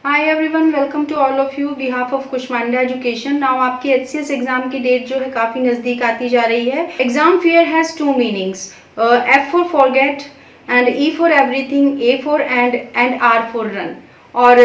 Hi everyone, welcome to all of you behalf of Kushmanda education. Now आपकी HCS exam की date जो है काफ़ी नज़दीक आती जा रही है। Exam fear has two meanings, F for forget and E for everything, A for and R for run. और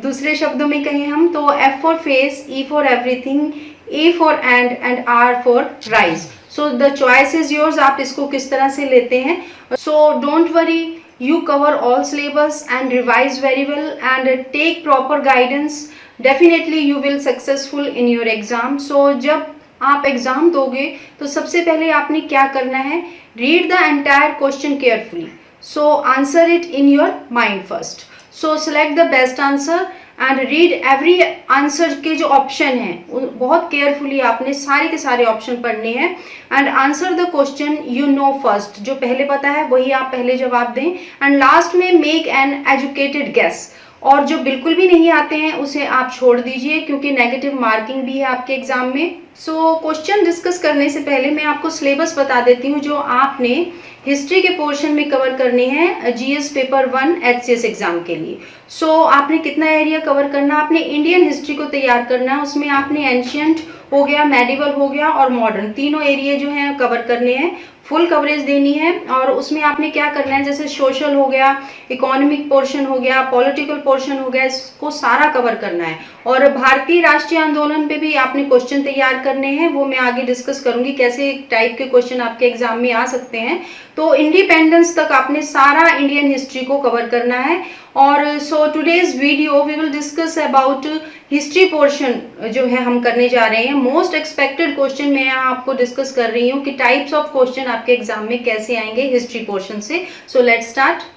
दूसरे शब्दों में कहें हम तो F for face, E for everything, A for and R for rise. So the choice is yours, आप इसको किस तरह से लेते हैं। So don't worry, you cover all syllabus and revise very well and take proper guidance. Definitely you will successful in your exam. So जब आप exam दोगे तो सबसे पहले आपने क्या करना है, read the entire question carefully. So answer it in your mind first. So select the best answer and read every answer के जो ऑप्शन हैं बहुत केयरफुली आपने सारे के सारे ऑप्शन पढ़ने हैं and answer the question you know first. जो पहले पता है वही आप पहले जवाब दें एंड लास्ट में मेक एन एजुकेटेड गेस। और जो बिल्कुल भी नहीं आते हैं उसे आप छोड़ दीजिए क्योंकि नेगेटिव मार्किंग भी है आपके एग्जाम में। सो क्वेश्चन डिस्कस करने से पहले मैं आपको सिलेबस बता देती हूँ जो आपने हिस्ट्री के पोर्शन में कवर करने हैं जीएस पेपर 1 एचसीएस एग्जाम के लिए। सो आपने कितना एरिया कवर करना, आपने इंडियन हिस्ट्री को तैयार करना है। उसमें आपने एंशियंट हो गया, मेडिवल हो गया और मॉडर्न, तीनों एरिया जो हैं कवर करने हैं, फुल कवरेज देनी है। और उसमें आपने क्या करना है, जैसे सोशल हो गया, इकोनॉमिक पोर्शन हो गया, पॉलिटिकल पोर्शन हो गया, इसको सारा कवर करना है। और भारतीय राष्ट्रीय आंदोलन पे भी आपने क्वेश्चन तैयार करने हैं, वो मैं आगे डिस्कस करूंगी कैसे टाइप के क्वेश्चन आपके एग्जाम में आ सकते हैं। तो इंडिपेंडेंस तक आपने सारा इंडियन हिस्ट्री को कवर करना है। और so today's video we will discuss about history portion जो है हम करने जा रहे हैं। मोस्ट एक्सपेक्टेड क्वेश्चन मैं यहाँ आपको डिस्कस कर रही हूँ कि टाइप्स ऑफ क्वेश्चन आपके एग्जाम में कैसे आएंगे हिस्ट्री पोर्शन से। So let's start.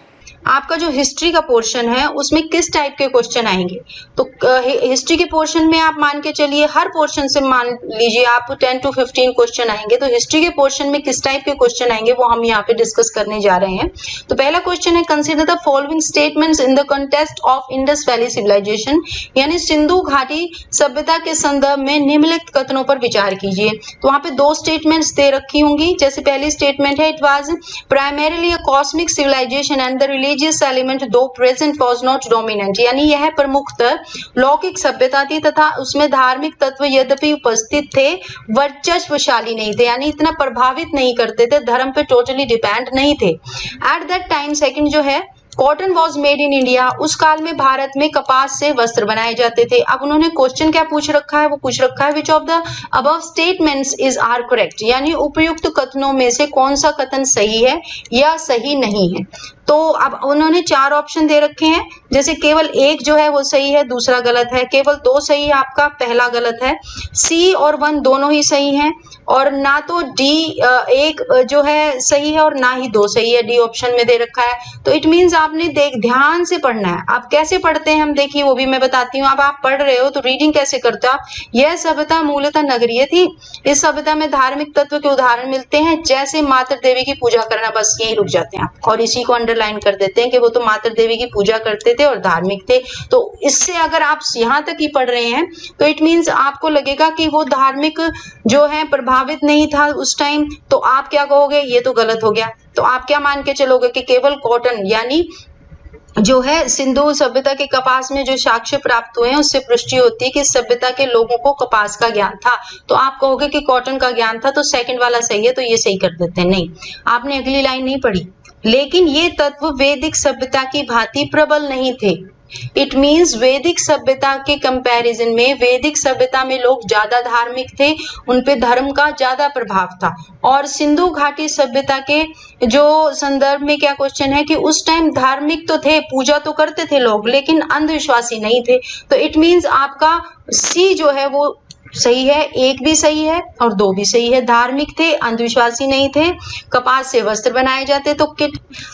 आपका जो हिस्ट्री का पोर्शन है उसमें किस टाइप के क्वेश्चन आएंगे, तो हिस्ट्री के पोर्शन में आप मान के चलिए हर पोर्शन से मान लीजिए आप 10 to 15 क्वेश्चन आएंगे। तो हिस्ट्री के पोर्शन में किस टाइप के क्वेश्चन आएंगे वो हम यहाँ पे डिस्कस करने जा रहे हैं। तो पहला क्वेश्चन है, consider the following statements in the context of Indus valley civilisation, यानी सिंधु घाटी सभ्यता के संदर्भ में निम्नलिखित कथनों पर विचार कीजिए। तो वहाँ पे दो स्टेटमेंट्स दे रखी होंगी। जैसे पहली स्टेटमेंट है, it was primarily a cosmic civilisation and the religious element though present was not dominant, यानी यह प्रमुखतः लौकिक सभ्यता थी तथा उसमें धार्मिक तत्व यद्यपि उपस्थित थे वर्चस्वशाली नहीं थे, यानी इतना प्रभावित नहीं करते थे, धर्म पे टोटली डिपेंड नहीं थे। एट दैट टाइम सेकंड जो है, cotton was made in India, उस काल में भारत में कपास से वस्त्र बनाए जाते थे। अब उन्होंने क्वेश्चन क्या पूछ रखा है, वो पूछ रखा है which of the above statements is are correct, यानी उपयुक्त कथनों में से कौन सा कथन सही है या सही नहीं है। तो अब उन्होंने चार ऑप्शन दे रखे हैं, जैसे केवल एक जो है वो सही है, दूसरा गलत है, केवल दो सही है आपका, पहला गलत है, सी और 1 दोनों ही सही हैं, और ना तो डी एक जो है सही है और ना ही 2 सही है, डी ऑप्शन में दे रखा है। तो इट मींस आपने ध्यान से पढ़ना है। आप कैसे पढ़ते हैं हम देखिए वो भी मैं बताती हूँ। अब आप पढ़ रहे हो तो रीडिंग कैसे करते हो आप। यह सभ्यता मूलतः नगरीय थी, इस सभ्यता में धार्मिक तत्व के उदाहरण मिलते हैं, जैसे मातृ देवी की पूजा करना, बस यही रुक जाते हैं आप और इसी को अंडरलाइन कर देते हैं कि वो तो मातृ देवी की पूजा करते थे और धार्मिक थे। तो इससे अगर आप यहाँ तक ही पढ़ रहे हैं तो इट मींस आपको लगेगा कि वो धार्मिक जो है प्रभावित नहीं था उस टाइम, तो आप क्या कहोगे, ये तो गलत हो गया। तो आप क्या मान के चलोगे कि केवल कॉटन यानी जो है सिंधु सभ्यता के कपास में जो साक्ष्य प्राप्त हुए हैं उससे पुष्टि होती है कि सभ्यता के लोगों को कपास का ज्ञान था। तो आप कहोगे कि कॉटन का ज्ञान था, तो सेकंड वाला सही है, तो ये सही कर देते हैं। नहीं, आपने अगली लाइन नहीं पढ़ी, लेकिन ये तत्व वैदिक सभ्यता की भांति प्रबल नहीं थे। इट मीन्स वैदिक सभ्यता के कंपैरिजन में वैदिक सभ्यता में लोग ज्यादा धार्मिक थे, उनपे धर्म का ज्यादा प्रभाव था। और सिंधु घाटी सभ्यता के जो संदर्भ में क्या क्वेश्चन है कि उस टाइम धार्मिक तो थे, पूजा तो करते थे लोग, लेकिन अंधविश्वासी नहीं थे। तो इट मीन्स आपका सी जो है वो सही है, एक भी सही है और 2 भी सही है। धार्मिक थे, अंधविश्वासी नहीं थे, कपास से वस्त्र बनाए जाते। तो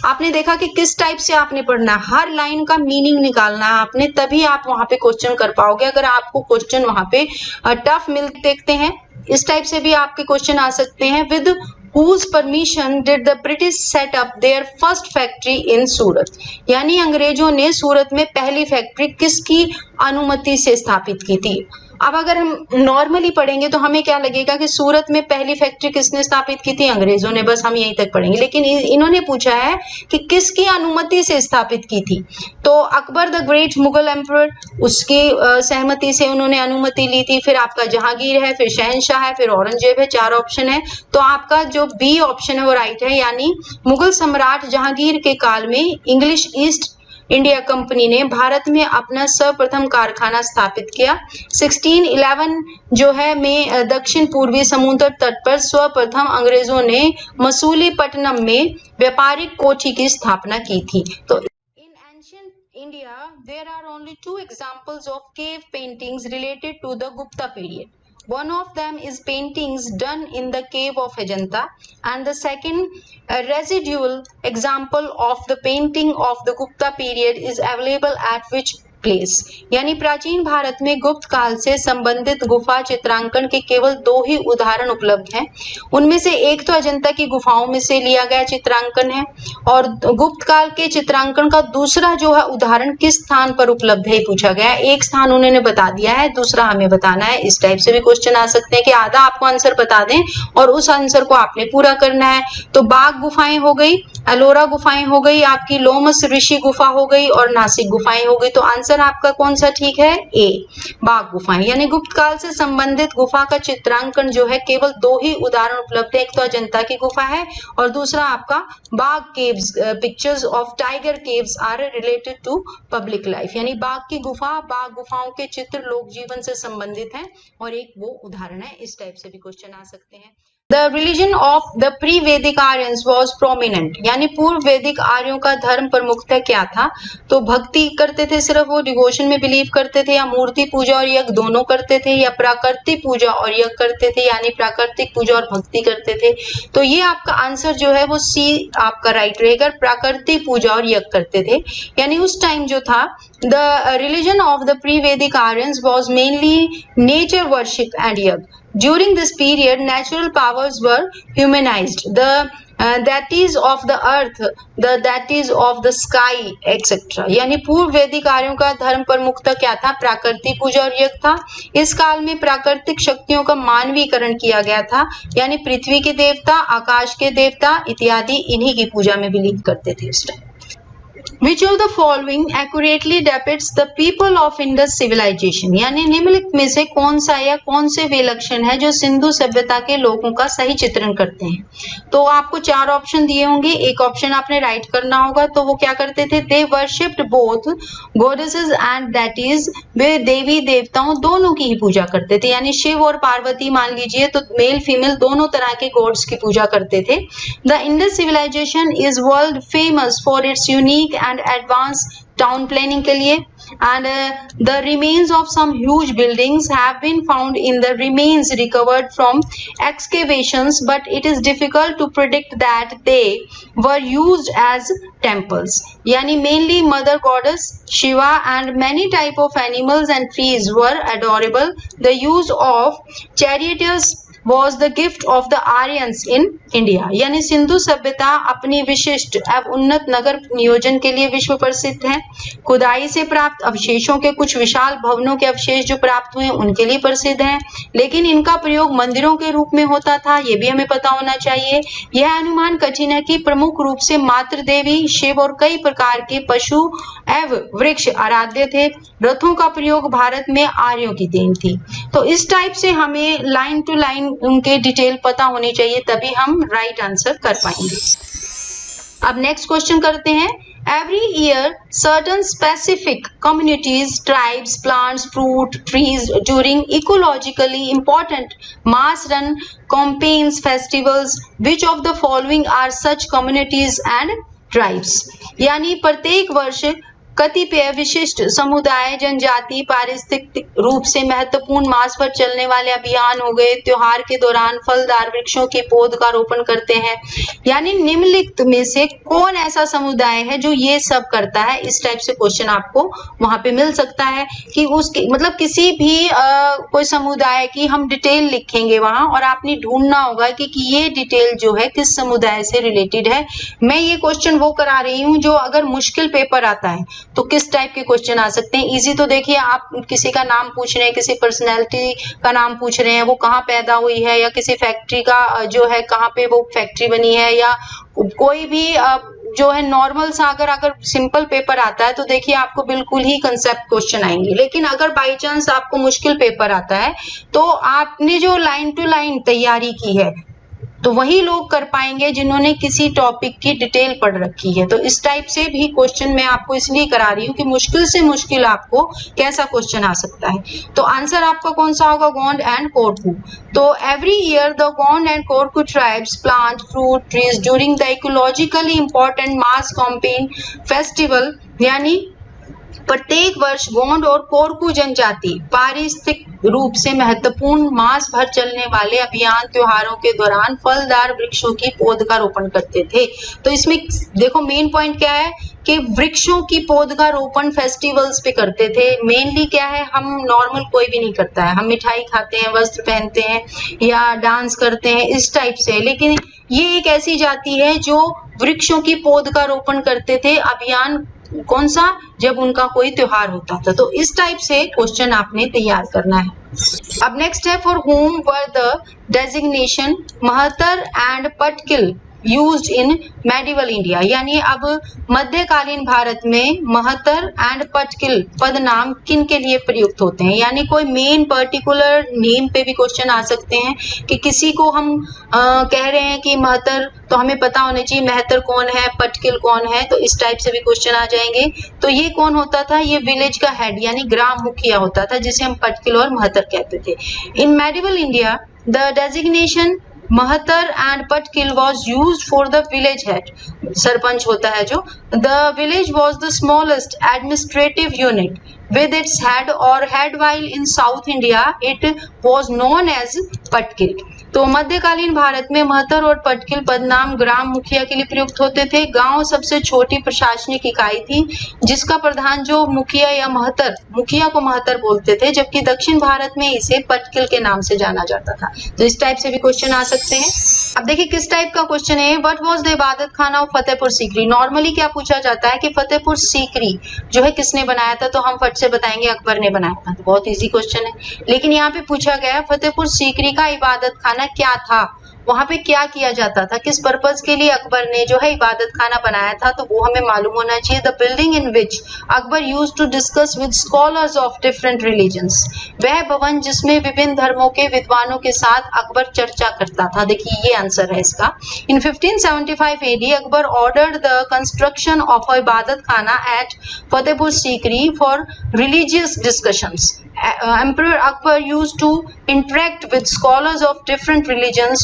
आपने देखा कि किस टाइप से आपने पढ़ना, हर लाइन का मीनिंग निकालना है आपने, तभी आप वहां पे क्वेश्चन कर पाओगे। अगर आपको क्वेश्चन वहां पे टफ मिल देखते हैं, इस टाइप से भी आपके क्वेश्चन आ सकते हैं। With whose permission did the British set up their first factory in सूरत, यानी अंग्रेजों ने सूरत में पहली फैक्ट्री किसकी अनुमति से स्थापित की थी। अब अगर हम नॉर्मली पढ़ेंगे तो हमें क्या लगेगा कि सूरत में पहली फैक्ट्री किसने स्थापित की थी? अंग्रेजों ने। बस हम यहीं तक पढ़ेंगे, लेकिन इन्होंने पूछा है कि किसकी अनुमति से स्थापित की थी। तो Akbar the great Mughal emperor, उसकी सहमति से उन्होंने अनुमति ली थी। फिर आपका जहांगीर है, फिर शहनशाह है, फिर औरंगजेब है। 4 ऑप्शन है, तो आपका जो बी ऑप्शन है वो राइट है, यानी मुगल सम्राट जहांगीर के काल में इंग्लिश ईस्ट इंडिया कंपनी ने भारत में अपना सर्वप्रथम कारखाना स्थापित किया। 1611 जो है में दक्षिण पूर्वी समुद्र तट पर सर्वप्रथम अंग्रेजों ने मसूलीपट्टनम में व्यापारिक कोठी की स्थापना की थी। तो in ancient India there are only 2 examples of cave paintings related to the Gupta period. One of them is paintings done in the cave of Ajanta, and the second residual example of the painting of the Gupta period is available at which place, यानी प्राचीन भारत में गुप्त काल से संबंधित गुफा चित्रांकन के केवल 2 ही उदाहरण उपलब्ध हैं। उनमें से एक तो अजंता की गुफाओं में से लिया गया चित्रांकन है, और गुप्त काल के चित्रांकन का दूसरा जो है उदाहरण किस स्थान पर उपलब्ध है पूछा गया। एक स्थान उन्होंने बता दिया है, दूसरा हमें बताना है। इस टाइप से भी क्वेश्चन आ सकते हैं कि आधा आपको आंसर बता दें और उस आंसर को आपने पूरा करना है। तो बाघ गुफाएं हो गई, एलोरा गुफाएं हो गई, आपकी लोमस ऋषि गुफा हो गई और नासिक गुफाएं हो गई। तो आंसर आपका कौन सा ठीक है? ए, बाघ गुफाएं। यानी गुप्त काल से संबंधित गुफा का चित्रांकन जो है केवल 2 ही उदाहरण उपलब्ध है। एक तो अजंता की गुफा है और दूसरा आपका Bagh caves, pictures of tiger caves are related to public life, यानी बाघ की गुफा, बाघ गुफाओं के चित्र लोक जीवन से संबंधित हैं और एक वो उदाहरण है। इस टाइप से भी क्वेश्चन आ सकते हैं। The religion of the pre-Vedic Aryans was prominent, यानी पूर्व वैदिक आर्यों का धर्म प्रमुखतः क्या था? तो भक्ति करते थे, सिर्फ वो डिवोशन में बिलीव करते थे, या मूर्ति पूजा और यज्ञ दोनों करते थे, या प्राकृतिक पूजा और यज्ञ करते थे, यानी प्राकृतिक पूजा और भक्ति करते थे। तो ये आपका आंसर जो है वो सी आपका राइट रहेगा, प्राकृतिक पूजा और यज्ञ करते थे। यानी उस टाइम जो था the religion of the pre-Vedic Aryans was mainly nature worship and yajna. During this period, natural powers were humanized. The deities of the earth, the deities of the sky, etc. यानी पूर्व वैदिक आर्यों का धर्म प्रमुखतः क्या था? प्राकृतिक पूजा और यज्ञ था। इस काल में प्राकृतिक शक्तियों का मानवीकरण किया गया था, यानी पृथ्वी के देवता, आकाश के देवता इत्यादि इन्हीं की पूजा में बिलीव करते थे उस time. Which of the following accurately depicts the people of Indus civilization? यानी निम्नलिखित में से कौन सा या कौन से वे लक्षण है जो सिंधु सभ्यता के लोगों का सही चित्रण करते हैं? तो आपको 4 ऑप्शन दिए होंगे, एक ऑप्शन आपने राइट करना होगा। तो वो क्या करते थे? They worshipped both goddesses and deities, वे देवी देवताओं दोनों की ही पूजा करते थे, यानी शिव और पार्वती मान लीजिए, तो मेल फीमेल दोनों तरह के गॉड्स की पूजा करते थे। The Indus civilization is world famous for its unique and advanced town planning के लिए, and the remains of some huge buildings have been found in the remains recovered from excavations, but it is difficult to predict that they were used as temples. यानी mainly mother goddess Shiva and many type of animals and trees were adorable. The use of charioteers was the gift of the Aryans in India. यानी सिंधु सभ्यता अपनी विशिष्ट एवं उन्नत नगर नियोजन के लिए विश्व प्रसिद्ध है। खुदाई से प्राप्त अवशेषों के कुछ विशाल भवनों के अवशेष जो प्राप्त हुए उनके लिए प्रसिद्ध हैं, लेकिन इनका प्रयोग मंदिरों के रूप में होता था, ये भी हमें पता होना चाहिए। यह अनुमान कठिन है कि प्रमुख रूप से मातृ देवी शिव और कई प्रकार के पशु एवं वृक्ष आराध्य थे। रथों का प्रयोग भारत में आर्यों की देन थी। तो इस टाइप से हमें लाइन टू लाइन उनके डिटेल पता होनी चाहिए, तभी हम राइट आंसर कर पाएंगे। अब नेक्स्ट क्वेश्चन करते हैं। Every year, certain specific communities, tribes, plants, fruit, trees during ecologically important mass run campaigns, festivals. Which of the following are such communities and tribes? यानी प्रत्येक वर्ष कतिपय विशिष्ट समुदाय, जनजाति पारिस्थितिक रूप से महत्वपूर्ण मास पर चलने वाले अभियान हो गए, त्योहार के दौरान फलदार वृक्षों के पौध का रोपण करते हैं। यानी निम्नलिखित में से कौन ऐसा समुदाय है जो ये सब करता है? इस टाइप से क्वेश्चन आपको वहां पे मिल सकता है कि उसके मतलब किसी भी कोई समुदाय की हम डिटेल लिखेंगे वहां, और आपने ढूंढना होगा कि ये डिटेल जो है किस समुदाय से रिलेटेड है। मैं ये क्वेश्चन वो करा रही हूँ जो अगर मुश्किल पेपर आता है तो किस टाइप के क्वेश्चन आ सकते हैं। इजी तो देखिए, आप किसी का नाम पूछ रहे हैं, किसी पर्सनैलिटी का नाम पूछ रहे हैं, वो कहाँ पैदा हुई है, या किसी फैक्ट्री का जो है कहाँ पे वो फैक्ट्री बनी है, या कोई भी जो है नॉर्मल सा अगर सिंपल पेपर आता है तो देखिए आपको बिल्कुल ही कंसेप्ट क्वेश्चन आएंगे। लेकिन अगर बाई चांस आपको मुश्किल पेपर आता है तो आपने जो लाइन टू लाइन तैयारी की है तो वही लोग कर पाएंगे जिन्होंने किसी टॉपिक की डिटेल पढ़ रखी है। तो इस टाइप से भी क्वेश्चन मैं आपको इसलिए करा रही हूँ कि मुश्किल से मुश्किल आपको कैसा क्वेश्चन आ सकता है। तो आंसर आपका कौन सा होगा, गोंड एंड कोरकू। तो every year the Gond and Korku tribes plant fruit trees during the ecologically important mass campaign festival, यानी प्रत्येक वर्ष गोंड और कोरकू जनजाति पारिस्थितिक रूप से महत्वपूर्ण मास भर चलने वाले अभियान त्योहारों के दौरान फलदार वृक्षों की पौध का रोपण करते थे। तो इसमें देखो मेन पॉइंट क्या है कि वृक्षों की पौध का रोपण फेस्टिवल्स पे करते थे। मेनली क्या है, हम नॉर्मल कोई भी नहीं करता है, हम मिठाई खाते हैं, वस्त्र पहनते हैं या डांस करते हैं इस टाइप से। लेकिन ये एक ऐसी जाति है जो वृक्षों की पौध का रोपण करते थे। अभियान कौन सा, जब उनका कोई त्योहार होता था। तो इस टाइप से क्वेश्चन आपने तैयार करना है। अब नेक्स्ट है, for whom were the designation Mahattar and Pattakil used in medieval India, यानी अब मध्यकालीन भारत में महतर एंड पटकिल पद नाम किन के लिए प्रयुक्त होते हैं। यानी कोई मेन पर्टिकुलर नेम पे भी क्वेश्चन आ सकते हैं कि किसी को हम कह रहे हैं कि महतर, तो हमें पता होना चाहिए महतर कौन है, पटकिल कौन है। तो इस टाइप से भी क्वेश्चन आ जाएंगे। तो ये कौन होता था, ये विलेज का हेड यानी ग्राम मुखिया होता था, जिसे हम पटकिल और महतर कहते थे। In medieval India the designation Mahattar and Pattakil was used for the village head, sarpanch होता है जो। The village was the smallest administrative unit with its head or head, while in South India it was known as पटकिल। तो मध्यकालीन भारत में महतर और पटकिल पदनाम ग्राम मुखिया के लिए प्रयुक्त होते थे। गांव सबसे छोटी प्रशासनिक इकाई थी जिसका प्रधान जो मुखिया या महतर, मुखिया को महतर बोलते थे, जबकि दक्षिण भारत में इसे पटकिल के नाम से जाना जाता था। तो इस टाइप से भी क्वेश्चन आ सकते हैं। अब देखिए किस टाइप का क्वेश्चन है, व्हाट वाज द इबादत खाना ऑफ फतेहपुर सीकरी। नॉर्मली क्या पूछा जाता है कि फतेहपुर सीकरी जो है किसने बनाया था, तो हम फट से बताएंगे अकबर ने बनाया था। तो बहुत इजी क्वेश्चन है। लेकिन यहाँ पे पूछा गया फतेहपुर सीकरी का इबादत खाना क्या था, वहां पे क्या किया जाता था, किस पर्पज के लिए अकबर ने जो है इबादत खाना बनाया था, तो वो हमें मालूम होना चाहिए। The building in which Akbar used to discuss with scholars of different religions, वह भवन जिसमें विभिन्न धर्मों के विद्वानों के साथ अकबर चर्चा करता था। देखिए ये आंसर है इसका। In 1575 AD Akbar ordered the construction of a Ibadat Khana at Fatehpur Sikri for religious discussions. Emperor Akbar used to interact with scholars of different religions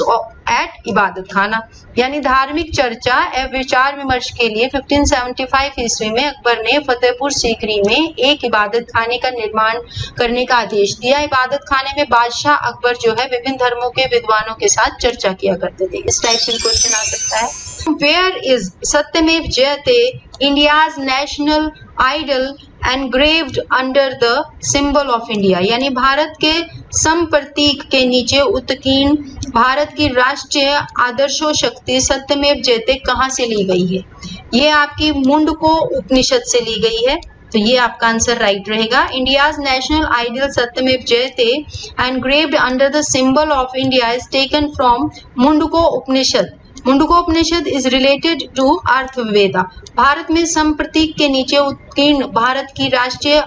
at इबादत खाना, यानी धार्मिक चर्चा एवं विचार विमर्श के लिए 1575 ईस्वी में अकबर ने फतेहपुर सीकरी में एक इबादत खाने का निर्माण करने का आदेश दिया। इबादत खाने में बादशाह अकबर जो है विभिन्न धर्मों के विद्वानों के साथ चर्चा किया करते थे। इस टाइप से क्वेश्चन आ सकता है। Where is सत्यमेव जयते India's national idol engraved under the symbol of India, यानी भारत के सम प्रतीक के नीचे उत्कीर्ण भारत की राष्ट्रीय आदर्शो शक्ति सत्यमेव जयते कहाँ से ली गई है। ये आपकी मुंडको उपनिषद से ली गई है। तो ये आपका आंसर राइट रहेगा। India's national idol Satyamev Jayate engraved under the symbol of India is taken from Mundaka Upanishad. Mundaka Upanishad is related to Atharvaveda. Bharat में सम प्रतीक के नीचे उत्कीर्ण भारत की राष्ट्रीय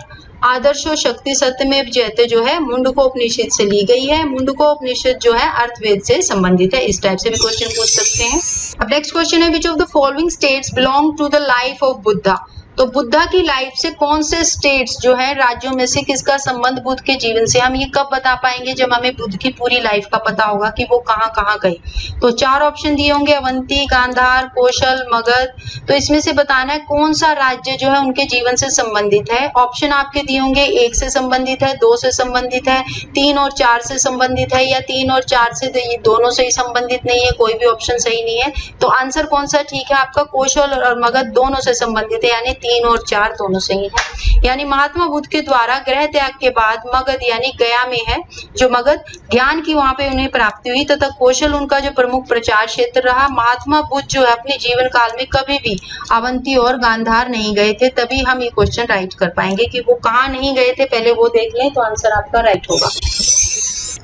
आदर्शो शक्ति सत्यमेव जयते जो है मुंडको उपनिषद से ली गई है। मुंडको उपनिषद जो है अर्थवेद से संबंधित है। इस टाइप से भी क्वेश्चन पूछ सकते हैं। अब नेक्स्ट क्वेश्चन है, which of the following states belong to the life of Buddha. तो बुद्धा की लाइफ से कौन से स्टेट्स जो है, राज्यों में से किसका संबंध बुद्ध के जीवन से। हम ये कब बता पाएंगे, जब हमें बुद्ध की पूरी लाइफ का पता होगा कि वो कहाँ कहाँ गए। तो चार ऑप्शन दिए होंगे, अवंती, गांधार, कौशल, मगध। तो इसमें से बताना है कौन सा राज्य जो है उनके जीवन से संबंधित है। ऑप्शन आपके दिए होंगे, 1 से संबंधित है, 2 से संबंधित है, 3 और 4 से संबंधित है, या 3 और 4 से ये दोनों से ही संबंधित नहीं है। कोई भी ऑप्शन सही नहीं है। तो आंसर कौन सा ठीक है आपका, कौशल और मगध दोनों से संबंधित है, यानी 3 और 4 दोनों सही है। यानी महात्मा बुद्ध के द्वारा गृह त्याग के बाद मगध यानी गया में है जो मगध ज्ञान की वहां पे उन्हें प्राप्ति हुई तथा कौशल उनका जो प्रमुख प्रचार क्षेत्र रहा। महात्मा बुद्ध जो है अपने जीवन काल में कभी भी अवंती और गांधार नहीं गए थे, तभी हम ये क्वेश्चन राइट कर पाएंगे कि वो कहाँ नहीं गए थे, पहले वो देख लें तो आंसर आपका राइट होगा।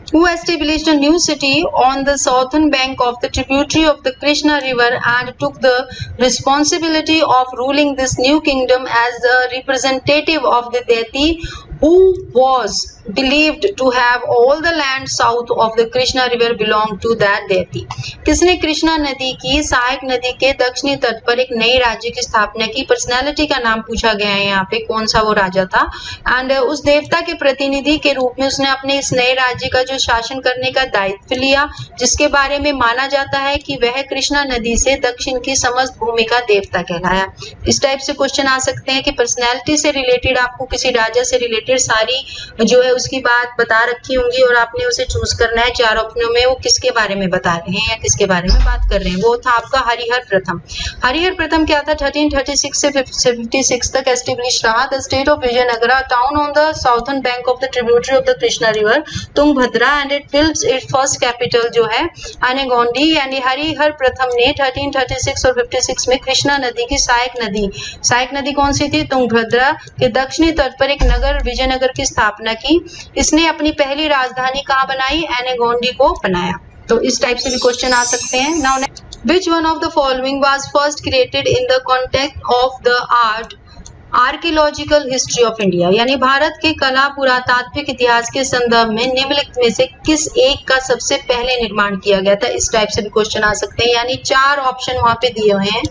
Who established a new city on the southern bank of the tributary of the Krishna river and took the responsibility of ruling this new kingdom as the representative of the deity who was believed to have all the land south of the Krishna river belong to that deity। किसने कृष्णा नदी की सहायक नदी के दक्षिणी तट पर एक नई राज्य की स्थापना की। पर्सनालिटी का नाम पूछा गया है यहाँ पे, कौन सा वो राजा था। एंड उस देवता के प्रतिनिधि के रूप में उसने अपने इस नए राज्य का जो शासन करने का दायित्व लिया, जिसके बारे में माना जाता है कि वह कृष्णा नदी से दक्षिण की समस्त भूमि का देवता कहलाया। इस टाइप से क्वेश्चन आ सकते हैं कि पर्सनैलिटी से रिलेटेड आपको किसी राजा से रिलेटेड सारी जो है उसकी बात बता रखी होंगी और आपने उसे चूज करना है। 4 ऑप्शनों में वो किसके बारे में बता रहे हैं या किसके बारे में बात कर रहे हैं। वो था आपका हरिहर प्रथम। हरिहर प्रथम क्या था, 1336 से 56 तक एस्टेब्लिश रहा। The state of Vijayanagara town on the southern bank of the tributary of the Krishna river Tungabhadra and it builds it's first capital जो है आनेगोंडी। यानी हरिहर प्रथम ने 1336 और 56 में कृष्णा नदी की सहायक नदी कौन सी थी, तुंगभद्रा के दक्षिणी तट पर एक नगर विजयनगर की स्थापना की। इसने अपनी पहली राजधानी कहाँ बनाई, एनेगोंडी को बनाया। तो इस टाइप से भी क्वेश्चन आ सकते हैं। Now which one of the following was first created in the context of the art archaeological history of India. यानी भारत के कला पुरातात्विक इतिहास के संदर्भ में निम्नलिखित में से किस एक का सबसे पहले निर्माण किया गया था। इस टाइप से भी क्वेश्चन आ सकते हैं। यानी 4 ऑप्शन वहां पे दिए हुए हैं,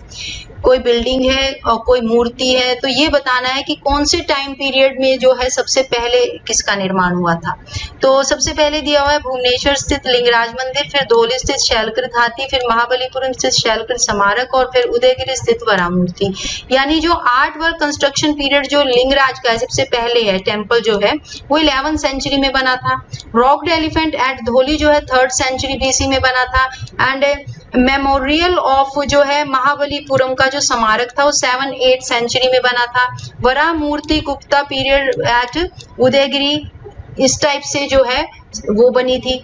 कोई बिल्डिंग है और कोई मूर्ति है, तो ये बताना है कि कौन से टाइम पीरियड में जो है सबसे पहले किसका निर्माण हुआ था। तो सबसे पहले दिया हुआ है भुवनेश्वर स्थित लिंगराज मंदिर, फिर धौली स्थित शैलकृत हाथी, फिर महाबलीपुरम स्थित शैलकृत स्मारक और फिर उदयगिरी स्थित वरा मूर्ति। यानी जो आर्ट वर्क कंस्ट्रक्शन पीरियड जो लिंगराज का है सबसे पहले है, टेम्पल जो है वो 11th सेंचुरी में बना था। रॉक्ड एलिफेंट एट धौली जो है 3rd सेंचुरी BC में बना था। एंड मेमोरियल ऑफ जो है महाबलीपुरम का जो स्मारक था वो 7-8 सेंचुरी में बना था। वरा मूर्ति गुप्ता पीरियड एट उदयगिरी इस टाइप से जो है वो बनी थी।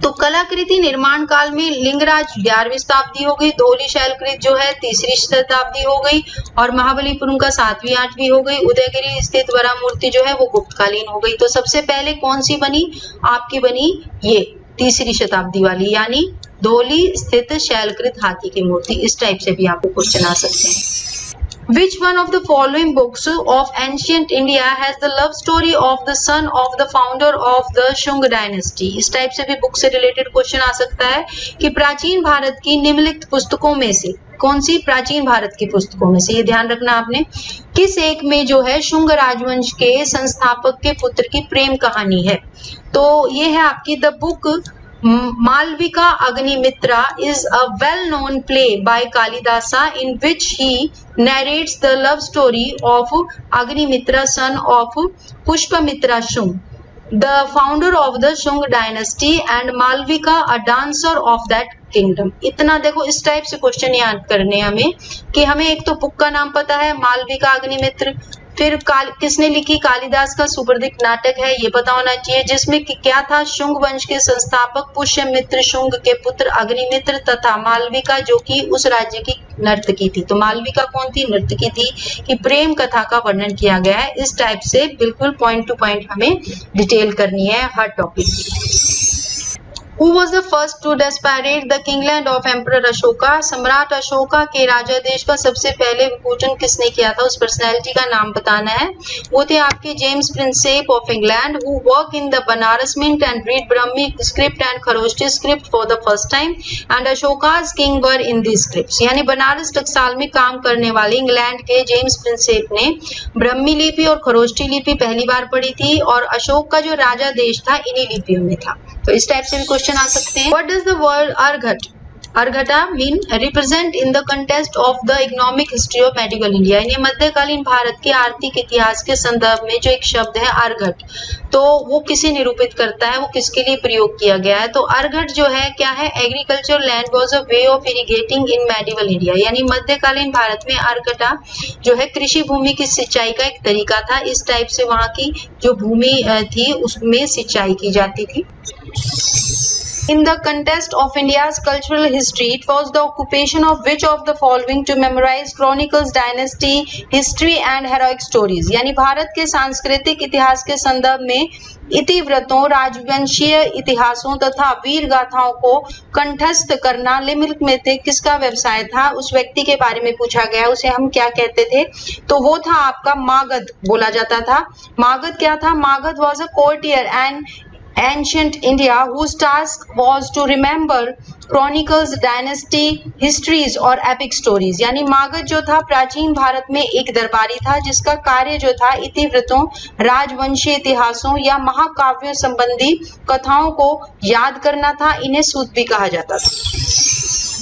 तो कलाकृति निर्माण काल में लिंगराज 11वीं शताब्दी हो गई, धौली शैलकृत जो है 3री शताब्दी हो गई और महाबलीपुरम का 7वीं 8वीं हो गई। उदयगिरी स्थित वरा मूर्ति जो है वो गुप्तकालीन हो गई। तो सबसे पहले कौन सी बनी, आपकी बनी ये 3री शताब्दी वाली, यानी धौली स्थित शैलकृत हाथी की मूर्ति। इस टाइप से भी आपको क्वेश्चन आ सकते हैं। Which one of the following books of ancient India has the love story of the son of the founder of the Shung dynasty? इस टाइप से भी बुक से रिलेटेड क्वेश्चन आ सकता है कि प्राचीन भारत की निम्नलिखित पुस्तकों में से कौन सी प्राचीन भारत की पुस्तकों में से, ये ध्यान रखना आपने, किस एक में जो है शुंग राजवंश के संस्थापक के पुत्र की प्रेम कहानी है। तो ये है आपकी the book Malvika Agnimitra is a well-known play by Kalidasa in which he narrates the love story of Agnimitra, son of Pushpamitra Shung, the founder of the Shung dynasty, and Malvika, a dancer of that kingdom। इतना देखो, इस type से question याद करने हमें कि हमें एक तो बुक का नाम पता है मालविका अग्निमित्र, फिर किसने लिखी, कालिदास का सुप्रसिद्ध नाटक है ये पता होना चाहिए, जिसमें क्या था, शुंग वंश के संस्थापक पुष्यमित्र शुंग के पुत्र अग्निमित्र तथा मालविका जो कि उस राज्य की नर्तकी थी। तो मालविका कौन थी, नर्तकी थी, कि प्रेम कथा का वर्णन किया गया है। इस टाइप से बिल्कुल पॉइंट टू पॉइंट हमें डिटेल करनी है हर टॉपिक की। Who was the first to disparage the kingland of Emperor Ashoka? सम्राट अशोका के राजा देश का सबसे पहले विपूजन किसने किया था, उस पर्सनैलिटी का नाम बताना है। वो थे आपके James Prinsep of England, who work in the Banaras Mint and read Brahmi script and Kharoshti script for the first time, and Ashoka's king were in these scripts। यानी बनारस टकसाल में काम करने वाले इंग्लैंड के जेम्स प्रिंसेप ने ब्रह्मी लिपि और खरोष्टी लिपि पहली बार पढ़ी थी और अशोक का जो राजा देश था इन्हीं लिपियों में था। तो इस टाइप से भी क्वेश्चन आ सकते हैं। What does the word araghatta araghatta mean represent in the context of the economic history of medieval India, यानी मध्यकालीन भारत के आर्थिक इतिहास के संदर्भ में जो एक शब्द है अर्घट, तो वो किसे निरूपित करता है, वो किसके लिए प्रयोग किया गया है। तो अर्घट जो है क्या है, agriculture land was a way of irrigating in medieval India, यानी मध्यकालीन भारत में अर्घटा जो है कृषि भूमि की सिंचाई का एक तरीका था। इस टाइप से वहां की जो भूमि थी उसमें सिंचाई की जाती थी। In the context of India's cultural history, it was the occupation of which of the following to memorize chronicles, dynasty, history and heroic stories, यानी भारत के सांस्कृतिक इतिहास के संदर्भ में इतिवृत्तों, राजवंशीय इतिहासों तथा वीर गाथाओं को कंठस्थ करना निम्नलिखित में से किसका व्यवसाय था। उस व्यक्ति के बारे में पूछा गया, उसे हम क्या कहते थे, तो वो था आपका मागध बोला जाता था। मागध क्या था, Magadha was a courtier and ancient India whose task was to remember chronicles, dynasty, histories और epic stories, यानी मागध जो था प्राचीन भारत में एक दरबारी था जिसका कार्य जो था इतिवृत्तों, राजवंशीय इतिहासों या महाकाव्यों संबंधी कथाओं को याद करना था। इन्हें सूत भी कहा जाता था।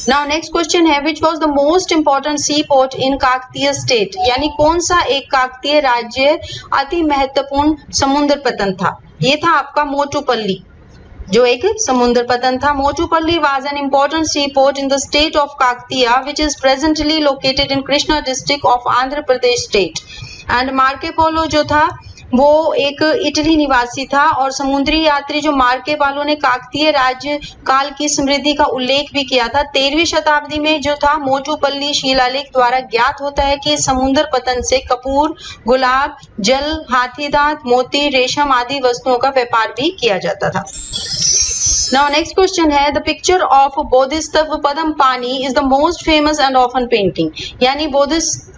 Now next question है which was the most important seaport in Kakatiya state, यानी कौन सा एक काकतीय राज्य अति महत्वपूर्ण समुद्र पतन था। ये था आपका मोटुपल्ली, जो एक समुद्र पतन था। Motupalli was an important seaport in the state of Kaktiya which is presently located in Krishna district of Andhra Pradesh state, and Marco Polo जो था वो एक इटली निवासी था और समुद्री यात्री जो मार्को पोलो ने काकतीय राज्य काल की समृद्धि का उल्लेख भी किया था। 13वीं शताब्दी में जो था मोटुपल्ली शिलालेख द्वारा ज्ञात होता है कि समुद्र पतन से कपूर, गुलाब जल, हाथी दांत, मोती, रेशम आदि वस्तुओं का व्यापार भी किया जाता था। Now next question है the picture of Bodhisattva Padmapani is the most famous and often painting, यानी बोधिसत्व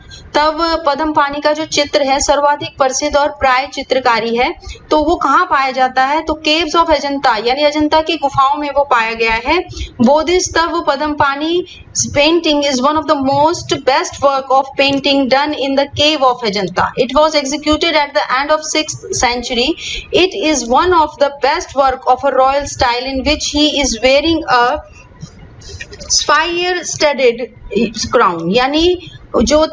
पद्मपाणि का जो चित्र है सर्वाधिक प्रसिद्ध और प्राय चित्रकारी है। तो वो कहाँ पाया जाता है, तो केव्स ऑफ अजंता, यानी अजंता की गुफाओं में वो पाया गया है। Bodhisattva Padmapani painting is one of the most best work of painting done in the cave of Ajanta. It was executed at the end of 6th century. It is one of the best work of a royal style in which he is wearing a spire-studded crown, यानी जो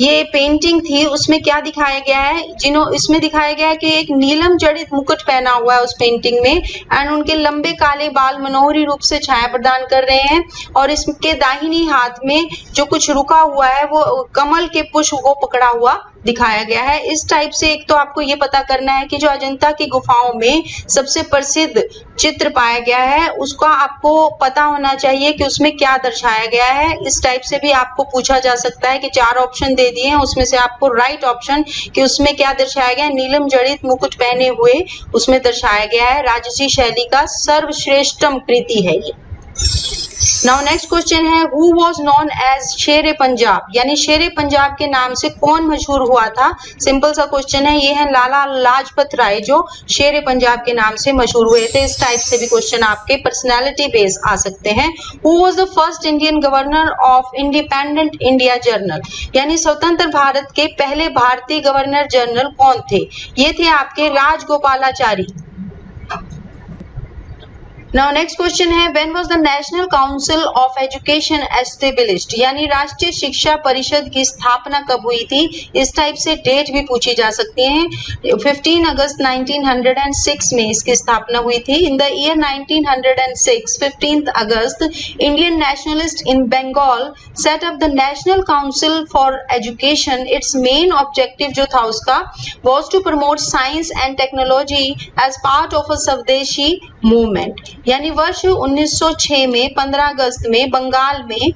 ये painting थी उसमें क्या दिखाया गया है, इसमें दिखाया गया है कि एक नीलम जड़ित मुकुट पहना हुआ है उस पेंटिंग में, एंड उनके लंबे काले बाल मनोहरी रूप से छाया प्रदान कर रहे हैं और इसके दाहिनी हाथ में जो कुछ रुका हुआ है वो कमल के पुष्प को पकड़ा हुआ दिखाया गया है। इस टाइप से एक तो आपको ये पता करना है कि जो अजंता की गुफाओं में सबसे प्रसिद्ध चित्र पाया गया है उसका आपको पता होना चाहिए कि उसमें क्या दर्शाया गया है। इस टाइप से भी आपको पूछा जा सकता है कि 4 ऑप्शन दे दिए हैं, उसमें से आपको राइट ऑप्शन कि उसमें क्या दर्शाया गया है, नीलम जड़ित मुकुट पहने हुए उसमें दर्शाया गया है। राजसी शैली का सर्वश्रेष्ठम कृति है ये। नाउ नेक्स्ट क्वेश्चन है हु वॉज नॉन एज शेर पंजाब, यानी शेर पंजाब के नाम से कौन मशहूर हुआ था। सिंपल सा क्वेश्चन है, ये है लाला लाजपत राय जो शेर पंजाब के नाम से मशहूर हुए थे। इस टाइप से भी क्वेश्चन आपके पर्सनालिटी बेस आ सकते हैं। Who was the first Indian governor of independent India journal, यानी स्वतंत्र भारत के पहले भारतीय गवर्नर जनरल कौन थे, ये थे आपके राजगोपालाचारी। Now next question है when was the National Council of Education established, यानी राष्ट्रीय शिक्षा परिषद की स्थापना कब हुई थी। इस टाइप से डेट भी पूछी जा सकती है। 15 अगस्त 1906 में इसकी स्थापना हुई थी। In the year 1906 15th August Indian nationalist in Bengal set up the national council for education. Its main objective जो था उसका was to promote science and technology as part of a स्वदेशी मूवमेंट, यानी वर्ष 1906 में 15 अगस्त में बंगाल में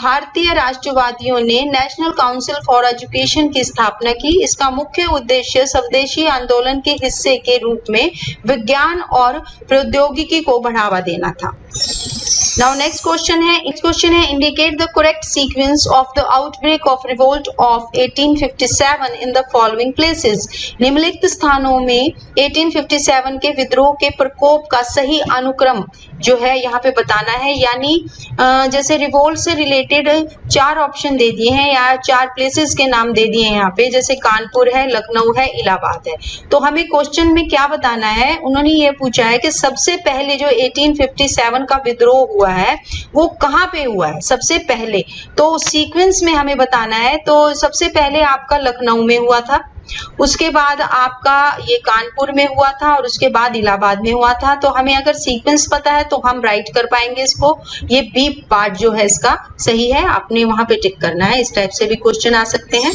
भारतीय राष्ट्रवादियों ने नेशनल काउंसिल फॉर एजुकेशन की स्थापना की। इसका मुख्य उद्देश्य स्वदेशी आंदोलन के हिस्से के रूप में विज्ञान और प्रौद्योगिकी को बढ़ावा देना था। Now next question है indicate the correct sequence of the outbreak of revolt of 1857 in the following places। निम्नलिखित स्थानों में 1857 के विद्रोह के प्रकोप का सही अनुक्रम जो है यहाँ पे बताना है, यानी जैसे रिवोल्ट से रिलेटेड 4 ऑप्शन दे दिए हैं या 4 प्लेसेस के नाम दे दिए हैं यहाँ पे, जैसे कानपुर है, लखनऊ है, इलाहाबाद है। तो हमें क्वेश्चन में क्या बताना है, उन्होंने ये पूछा है कि सबसे पहले जो 1857 का विद्रोह हुआ हुआ है वो कहाँ पे हुआ है सबसे पहले, तो सीक्वेंस में हमें बताना है। तो सबसे पहले आपका लखनऊ में हुआ था, उसके बाद आपका ये कानपुर में हुआ था और उसके बाद इलाहाबाद में हुआ था। तो हमें अगर सीक्वेंस पता है तो हम राइट कर पाएंगे इसको। ये बी पार्ट जो है इसका सही है, आपने वहां पे टिक करना है। इस टाइप से भी क्वेश्चन आ सकते हैं।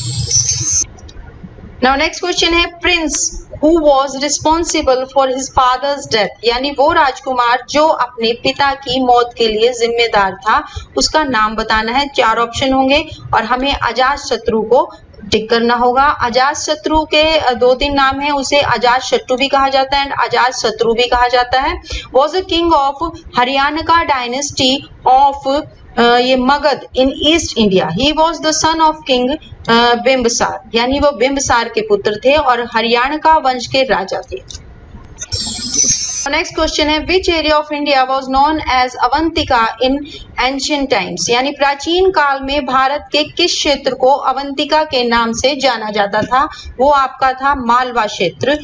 नाउ नेक्स्ट क्वेश्चन है Prince who was responsible for his father's death, यानी वो राजकुमार जो अपने पिता की मौत के लिए जिम्मेदार था, उसका नाम बताना है। 4 ऑप्शन होंगे और हमें अजातशत्रु को टिक करना होगा। अजातशत्रु के 2-3 नाम हैं, उसे अजातशत्रु भी कहा जाता है एंड अजातशत्रु भी कहा जाता है। Was a king of Haryana dynasty of ये Magadh in east India. He was the son of king Bimbisara, यानी वो बिंबसार के पुत्र थे और हरियाणा का वंश के राजा थे। नेक्स्ट क्वेश्चन है which area of India was known as Avantika in ancient times, यानी प्राचीन काल में भारत के किस क्षेत्र को अवंतिका के नाम से जाना जाता था। वो आपका था मालवा क्षेत्र,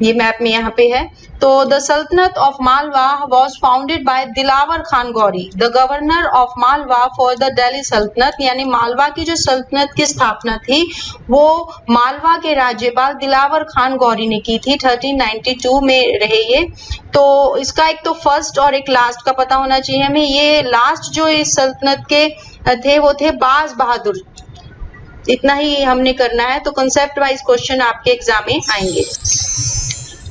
ये मैप में यहाँ पे है। तो द सल्तनत of Malwa was founded by Dilawar Khan Gauri, the governor of Malwa for the Delhi सल्तनत, यानी मालवा की जो सल्तनत की स्थापना थी वो मालवा के राज्यपाल दिलावर खान गौरी ने की थी। 1392 में रहे ये। तो इसका एक तो फर्स्ट और एक लास्ट का पता होना चाहिए हमें। ये लास्ट जो इस सल्तनत के थे वो थे बाज बहादुर। इतना ही हमने करना है। तो कंसेप्ट वाइज क्वेश्चन आपके एग्जाम में आएंगे।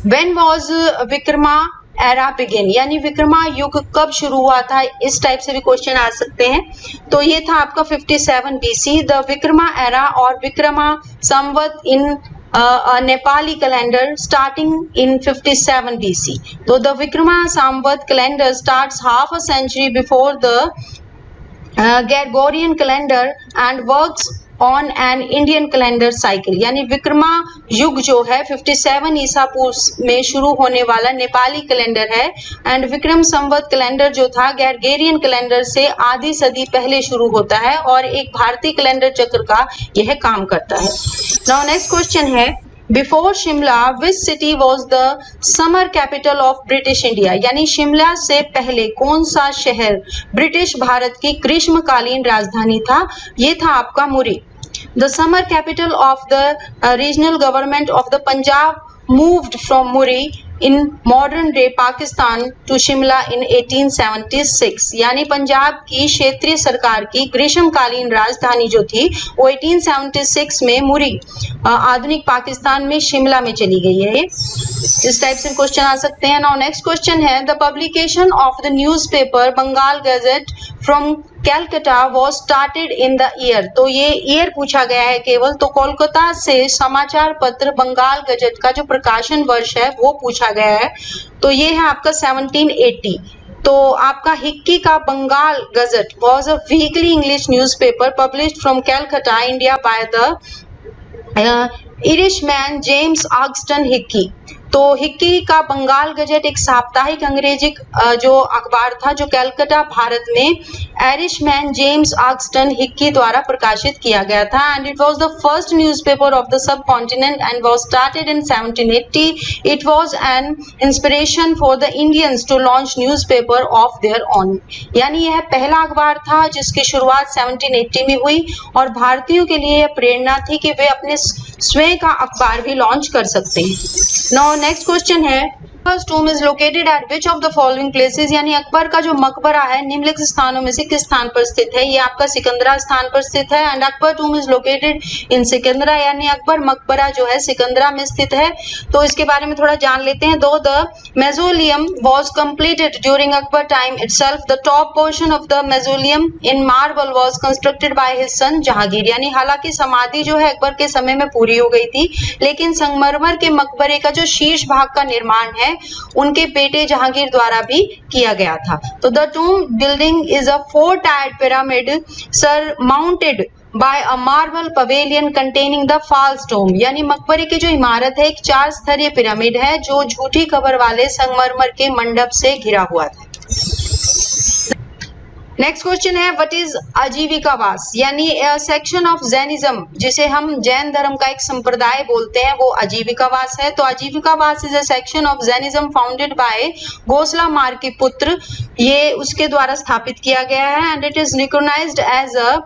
When was Vikrama era begin, यानी विक्रमा युग कब शुरू हुआ था, इस टाइप से भी क्वेश्चन आ सकते हैं। तो ये था आपका 57 BC। द विक्रमा एरा और Vikrama Samvat in Nepali calendar starting in 57 BC। तो the Vikrama Samvat calendar starts half a century before the Gregorian calendar and works on an Indian calendar cycle, यानी विक्रमा युग जो है 57 ईसा पूर्व में शुरू होने वाला नेपाली कैलेंडर है एंड विक्रम संवत कैलेंडर जो था ग्रेगोरियन कैलेंडर से आधी सदी पहले शुरू होता है और एक भारतीय कैलेंडर चक्र का यह काम करता है। नाउ नेक्स्ट क्वेश्चन है before Shimla which city was the summer capital of British India, यानी शिमला से पहले कौन सा शहर ब्रिटिश भारत की ग्रीष्मकालीन राजधानी था। ये था आपका मुरी। The summer capital of the regional government of the Punjab moved from Muri in modern day Pakistan to Shimla in 1876, यानी पंजाब की क्षेत्रीय सरकार की ग्रीष्मकालीन राजधानी जो थी वो 1876 में मुरी आधुनिक पाकिस्तान में शिमला में चली गई है। इस टाइप से क्वेश्चन आ सकते हैं। नाउ नेक्स्ट क्वेश्चन है the publication of the newspaper Bengal gazette from Calcutta was started in the year. तो ये ईयर पूछा गया है केवल। तो कोलकाता से समाचार पत्र बंगाल गजेट का जो प्रकाशन वर्ष है वो पूछा गया है। तो ये है आपका 1780। तो आपका हिक्की का Bengal Gazette was a weekly English newspaper published from Calcutta India by the Irishman James Augustus Hicky. तो हिक्की का बंगाल गजेट एक साप्ताहिक अंग्रेजी जो अखबार था जो कैलकाटा भारत में आयरिशमैन जेम्स ऑगस्टन हिक्की द्वारा प्रकाशित किया गया था and it was the first newspaper of the subcontinent and was started in 1780। It was an inspiration for the Indians to launch newspaper of their own, यानी यह पहला अखबार था जिसकी शुरुआत 1780 में हुई और भारतीयों के लिए यह प्रेरणा थी कि वे अपने स्वयं का अखबार भी लॉन्च कर सकते हैं। नाउ नेक्स्ट क्वेश्चन है Akbar's tomb is located at which of the following places, यानी अकबर का जो मकबरा है निम्नलिखित स्थानों में से किस स्थान पर स्थित है। ये आपका सिकंदरा स्थान पर स्थित है and Akbar tomb is located in Sikandra, यानी अकबर मकबरा जो है सिकंदरा में स्थित है। तो इसके बारे में थोड़ा जान लेते हैं। Though the mausoleum was completed during Akbar time itself, the top portion of the mausoleum in marble was constructed by his son Jahangir, यानी हालांकि समाधि जो है अकबर के समय में पूरी हो गई थी लेकिन संगमरमर के मकबरे का जो शीर्ष भाग का निर्माण है उनके बेटे जहांगीर द्वारा भी किया गया था। तो the टूम building is a 4-tiered pyramid surmounted by a marble pavilion containing the false tomb, यानी मकबरे की जो इमारत है एक 4 स्तरीय पिरामिड है जो झूठी कब्र वाले संगमरमर के मंडप से घिरा हुआ था। नेक्स्ट क्वेश्चन है व्हाट इज आजीविकावास, यानी सेक्शन ऑफ जैनिज्म, जिसे हम जैन धर्म का एक संप्रदाय बोलते हैं, वो आजीविकावास है। तो Ajivikas is a section of Jainism founded by Gosala मार के पुत्र, ये उसके द्वारा स्थापित किया गया है and it is recognised as a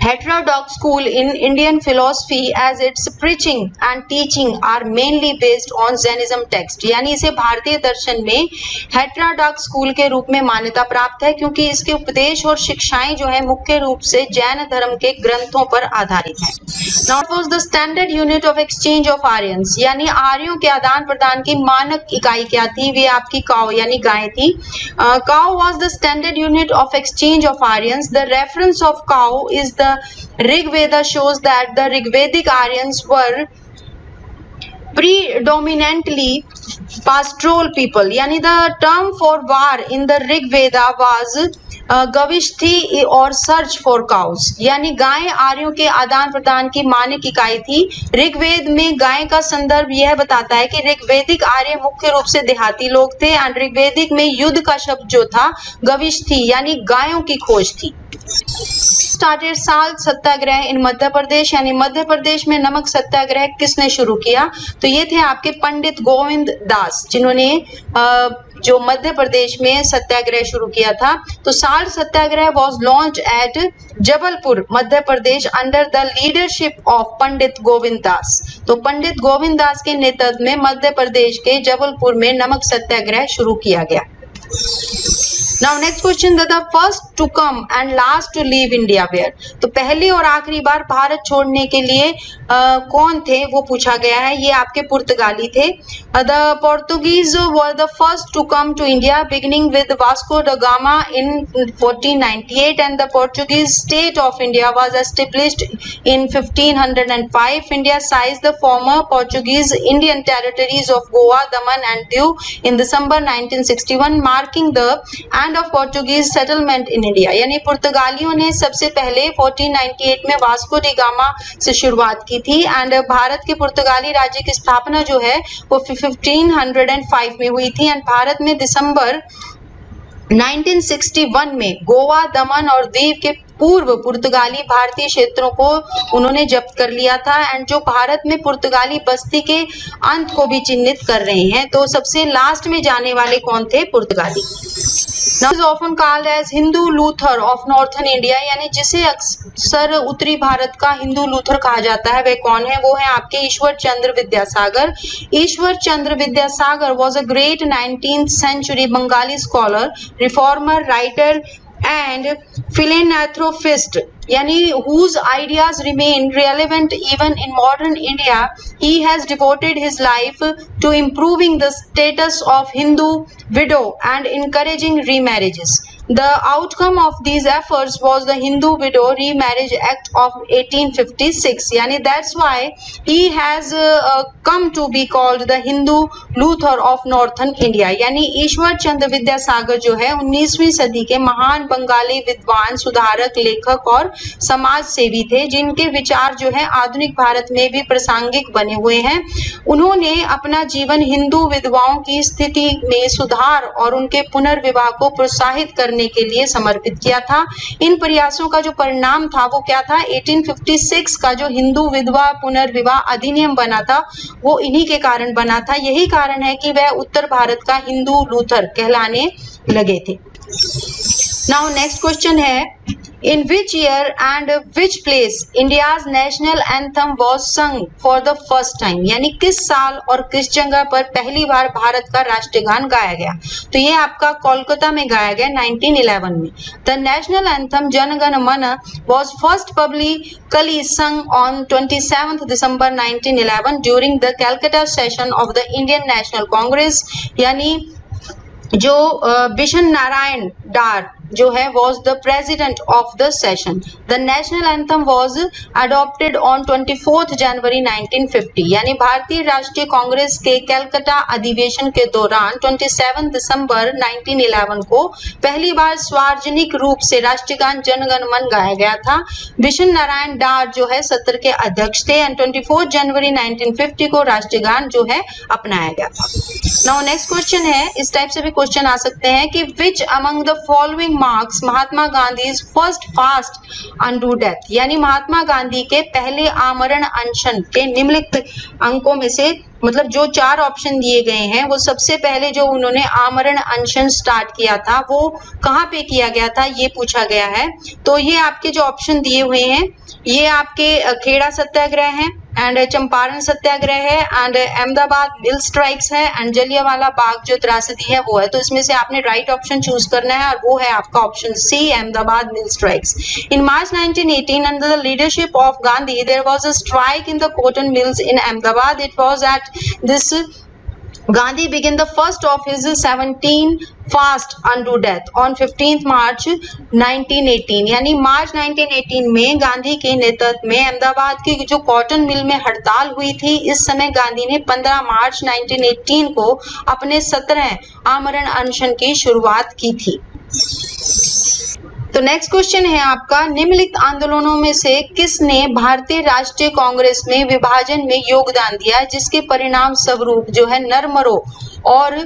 heterodox school in Indian philosophy as its preaching and teaching are mainly based on Jainism text, यानी इसे भारतीय दर्शन में heterodox school के रूप में मान्यता प्राप्त है क्योंकि इसके उपदेश और शिक्षाएं जो है मुख्य रूप से जैन धर्म के ग्रंथों पर आधारित है। Now it was the standard unit of exchange of Aryans, यानी आर्यों के आदान प्रदान की मानक इकाई क्या थी, वे आपकी काउ यानी गाय थी। Cow was the standard unit of exchange of Aryans. The reference of cow is the Rig Veda shows that the Rigvedic Aryans were predominantly pastoral people, यानी the term for war in the Rig Veda was गविष्ठी और search for cows, यानी गाय आर्यों के आदान प्रदान की मानक इकाई थी। ऋग्वेद में गाय का संदर्भ यह बताता है कि ऋग्वेदिक आर्य मुख्य रूप से देहाती लोग थे एंड ऋग्वेदिक में युद्ध का शब्द जो था गविष्ठी यानी गायों की खोज थी। स्टार्टेड साल्ट सत्याग्रह इन मध्य प्रदेश, यानी मध्य प्रदेश में नमक सत्याग्रह किसने शुरू किया, तो ये थे आपके पंडित गोविंद दास, जिन्होंने जो मध्य प्रदेश में सत्याग्रह शुरू किया था। तो salt satyagraha was launch at Jabalpur Madhya Pradesh under the leadership of Pandit Govind Das. तो पंडित गोविंद दास के नेतृत्व में मध्य प्रदेश के जबलपुर में नमक सत्याग्रह शुरू किया गया। Now next question, the first to come and last to leave India were, तो पहली और आखिरी बार भारत छोड़ने के लिए कौन थे वो पूछा गया है, ये आपके पुर्तगाली थे। The Portuguese were the first to come to India beginning with Vasco da Gama in 1498 and the Portuguese state of India was established in 1505. India seized the former Portuguese Indian territories of Goa, Daman and Diu in December 1961 marking the end of Portuguese settlement in India, यानी पुर्तगालियों ने सबसे पहले 1498 में Vasco D gamma से शुरुआत की थी एंड भारत के पुर्तगाली राज्य की स्थापना जो है वो 1505 में हुई थी एंड भारत में दिसंबर 1961 में गोवा, दमन और दीव के पूर्व पुर्तगाली भारतीय क्षेत्रों को उन्होंने जब्त कर लिया था एंड जो भारत में पुर्तगाली बस्ती के अंत को भी चिन्हित कर रहे हैं। तो सबसे लास्ट में जाने वाले कौन थे, पुर्तगाली। Now is often called as Hindu Luther of northern India, यानी जिसे अक्सर उत्तरी भारत का हिंदू लूथर कहा जाता है, वे कौन है, वो है आपके Ishwar Chandra Vidyasagar. Ishwar Chandra Vidyasagar was a great 19th century Bengali scholar, reformer, writer and philanthropist, yani whose ideas remain relevant even in modern India. He has devoted his life to improving the status of Hindu widow and encouraging remarriages. The outcome of these efforts was the Hindu Widow Remarriage Act of 1856. Yani that's why he has come to be called the Hindu Luther of Northern India. यानी ईश्वर चंद्र विद्यासागर जो है 19वीं सदी के महान बंगाली विद्वान, सुधारक, लेखक और समाज सेवी थे, जिनके विचार जो है आधुनिक भारत में भी प्रासंगिक बने हुए हैं। उन्होंने अपना जीवन हिंदू विधवाओं की स्थिति में सुधार और उनके पुनर्विवाह को प्रोत्साहित करने के लिए समर्पित किया था। इन प्रयासों का जो परिणाम था वो क्या था, 1856 का जो हिंदू विधवा पुनर्विवाह अधिनियम बना था वो इन्हीं के कारण बना था। यही कारण है कि वह उत्तर भारत का हिंदू लूथर कहलाने लगे थे। नाउ नेक्स्ट क्वेश्चन है, in which year and which place India's national anthem was sung for the first time, यानी किस साल और किस जगह पर पहली बार भारत का राष्ट्रीय गान गाया गया, तो ये आपका कोलकाता में गाया गया 1911 में। The national anthem Jana Gana मन वॉज फर्स्ट पब्लिकली संग on 27 December 1911 during the Calcutta session of the Indian national Congress, यानी जो बिशन नारायण डार जो है was the president of the session. The national anthem was adopted on 24th January 1950, यानी भारतीय राष्ट्रीय कांग्रेस के कलकत्ता अधिवेशन के दौरान 27 दिसंबर 1911 को पहली बार सार्वजनिक रूप से राष्ट्रगान जनगण मन गाया गया था। बिशन नारायण डार जो है सत्र के अध्यक्ष थे एंड 24 जनवरी 1950 को राष्ट्रगान जो है अपनाया गया था। नाउ नेक्स्ट क्वेश्चन है, इस टाइप से भी क्वेश्चन आ सकते हैं कि which among the following marks Mahatma Gandhi first fast undo death, यानी महात्मा गांधी के पहले आमरण अनशन के निम्नलिखित अंकों में से मतलब जो 4 ऑप्शन दिए गए हैं वो सबसे पहले जो उन्होंने आमरण अनशन स्टार्ट किया था वो कहाँ पे किया गया था ये पूछा गया है। तो ये आपके जो ऑप्शन दिए हुए हैं ये आपके खेड़ा सत्याग्रह है एंड चंपारण सत्याग्रह है एंड अहमदाबाद मिल स्ट्राइक्स है एंड जलियांवाला बाग जो त्रासदी है वो है। तो इसमें से आपने राइट ऑप्शन चूज करना है और वो है आपका option C, Ahmedabad mill strikes. In March 1918 under the leadership of Gandhi there was a strike in the cotton mills in Ahmedabad. It was at this Gandhi began the first of his 17 fast unto death on 15th March 1918, यानी मार्च 1918 में गांधी के नेतृत्व में अहमदाबाद की जो cotton mill में हड़ताल हुई थी इस समय गांधी ने 15 मार्च 1918 को अपने 17 आमरण अनशन की शुरुआत की थी। तो नेक्स्ट क्वेश्चन है आपका, निम्नलिखित आंदोलनों में से किसने भारतीय राष्ट्रीय कांग्रेस में विभाजन में योगदान दिया जिसके परिणाम स्वरूप जो है नरमरों और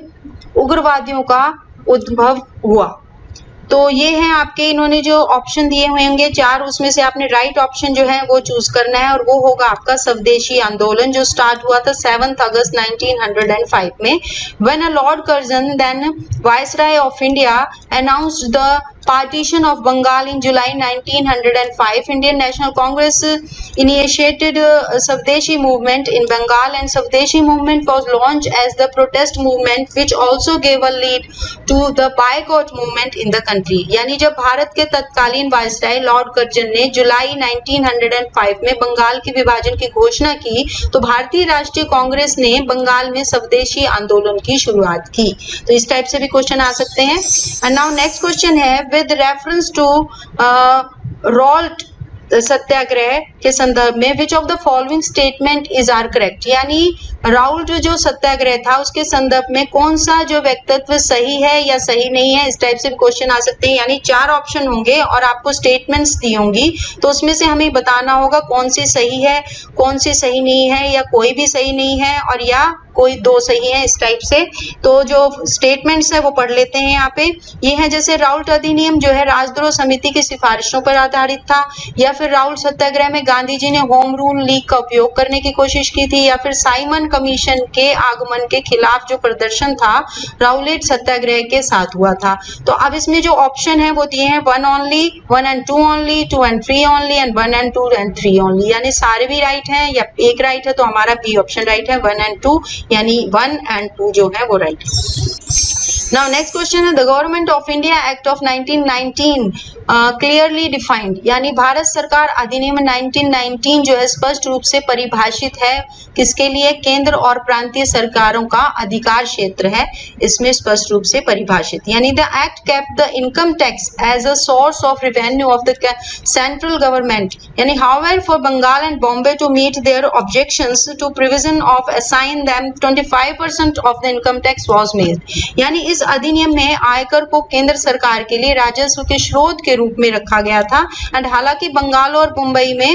उग्रवादियों का उद्भव हुआ। तो ये है आपके इन्होंने जो ऑप्शन दिए हुए होंगे 4 उसमें से आपने राइट ऑप्शन जो है वो चूज करना है और वो होगा आपका स्वदेशी आंदोलन जो स्टार्ट हुआ था 7 अगस्त 1905 में। When a lord Curzon then viceroy of India announced the partition of Bengal in July 1905, Indian National Congress initiated Swadeshi movement in Bengal and Swadeshi movement was launched as the protest movement which also gave a lead to the boycott movement in the country। यानी जब भारत के तत्कालीन viceroy Lord Curzon ने जुलाई 1905 में बंगाल के विभाजन की घोषणा की तो भारतीय राष्ट्रीय कांग्रेस ने बंगाल में स्वदेशी आंदोलन की शुरुआत की। तो इस टाइप से भी क्वेश्चन आ सकते हैं। एंड नाउ नेक्स्ट क्वेश्चन है, with reference to Ralt Satyagraha के संदर्भ में which of the following statement is are correct, यानी राउल्ट जो सत्याग्रह था उसके संदर्भ में कौन सा जो व्यक्तित्व सही है या सही नहीं है, इस टाइप से भी क्वेश्चन आ सकते हैं। यानी 4 ऑप्शन होंगे और आपको स्टेटमेंट्स दी होंगी तो उसमें से हमें बताना होगा कौन सी सही है कौन सी सही नहीं है या कोई भी सही नहीं है और या कोई 2 सही है, इस टाइप से। तो जो स्टेटमेंट्स है वो पढ़ लेते हैं यहाँ पे। ये है जैसे राउल्ट अधिनियम जो है राजद्रोह समिति की सिफारिशों पर आधारित था, या फिर राउल्ट सत्याग्रह में गांधी जी ने होम रूल लीग का उपयोग करने की कोशिश की थी, या फिर साइमन कमीशन के आगमन के खिलाफ जो प्रदर्शन था राउलेट सत्याग्रह के साथ हुआ था। तो अब इसमें जो ऑप्शन है वो दिए हैं 1 only, 1 and 2 only, 2 and 3 only and 1 and 2 and 3 only, यानी सारे भी राइट हैं या एक राइट है तो हमारा बी ऑप्शन राइट है 1 and 2, यानी 1 and 2 जो है वो राइट है। Now next question है, the Government of India Act of 1919 clearly defined, यानी भारत सरकार अधिनियम 1919 जो है स्पष्ट रूप से परिभाषित है किसके लिए, केंद्र और प्रांतीय सरकारों का अधिकार क्षेत्र है, इसमें स्पष्ट रूप से परिभाषित। यानी the act kept the income tax as a source of revenue of the central government, यानी however for Bengal and Bombay to meet their objections to provision of assign them 25% of the income tax was made, यानी इस अधिनियम में आयकर को केंद्र सरकार के लिए राजस्व के स्रोत के रूप में रखा गया था एंड हालांकि बंगाल और मुंबई में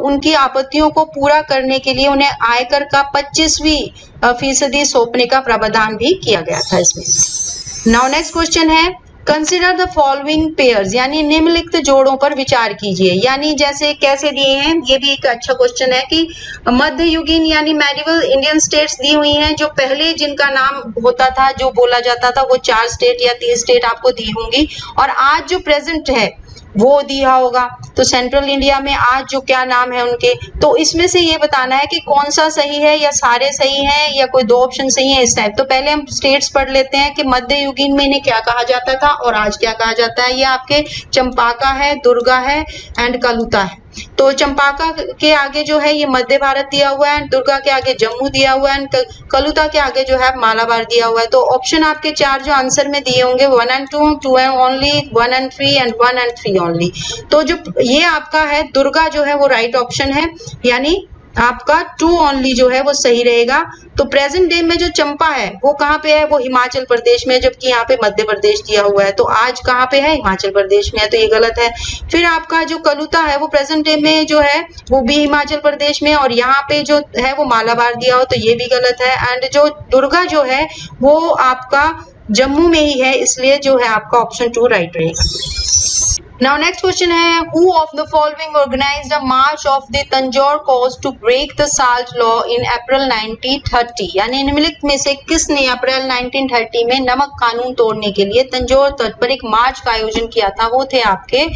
उनकी आपत्तियों को पूरा करने के लिए उन्हें आयकर का 25% सौंपने का प्रावधान भी किया गया था इसमें। नाउ नेक्स्ट क्वेश्चन है, कंसिडर द फॉलोइंग पेयर्स, यानी निम्नलिखित जोड़ों पर विचार कीजिए। यानी जैसे कैसे दिए हैं, ये भी एक अच्छा क्वेश्चन है कि मध्ययुगीन यानी मेडिवल इंडियन स्टेट्स दी हुई हैं जो पहले जिनका नाम होता था जो बोला जाता था वो 4 स्टेट या 3 स्टेट आपको दी होंगी और आज जो प्रेजेंट है वो दिया होगा। तो सेंट्रल इंडिया में आज जो क्या नाम है उनके, तो इसमें से ये बताना है कि कौन सा सही है या सारे सही हैं या कोई 2 ऑप्शन सही है, इस टाइप। तो पहले हम स्टेट्स पढ़ लेते हैं कि मध्ययुगीन में इन्हें क्या कहा जाता था और आज क्या कहा जाता है। ये आपके चंपाका है, दुर्गा है एंड कलुता है। तो चंपाका के आगे जो है ये मध्य भारत दिया हुआ है, दुर्गा के आगे जम्मू दिया हुआ है, कलुता के आगे जो है मालाबार दिया हुआ है। तो ऑप्शन आपके 4 जो आंसर में दिए होंगे 1 and 2, 2 and only, 1 and 3 and 1 and 3 only. तो जो ये आपका है दुर्गा जो है वो राइट ऑप्शन है, यानी आपका 2 ओनली जो है वो सही रहेगा। तो प्रेजेंट डे में जो चंपा है वो कहाँ पे है, वो हिमाचल प्रदेश में, जबकि यहाँ पे मध्य प्रदेश दिया हुआ है। तो आज कहाँ पे है, हिमाचल प्रदेश में है, तो ये गलत है। फिर आपका जो कलुता है वो प्रेजेंट डे में जो है वो भी हिमाचल प्रदेश में और यहाँ पे जो है वो मालाबार दिया हो, तो ये भी गलत है। एंड जो दुर्गा जो है वो आपका जम्मू में ही है, इसलिए जो है आपका ऑप्शन 2 राइट रहेगा। नाउ नेक्स्ट क्वेश्चन है, who of the following organized a march of the Tanjore coast to break the salt law in April 1930, यानी निम्नलिखित में से किसने अप्रैल 1930 में नमक कानून तोड़ने के लिए तंजौर तट पर एक मार्च का आयोजन किया था? वो थे आपके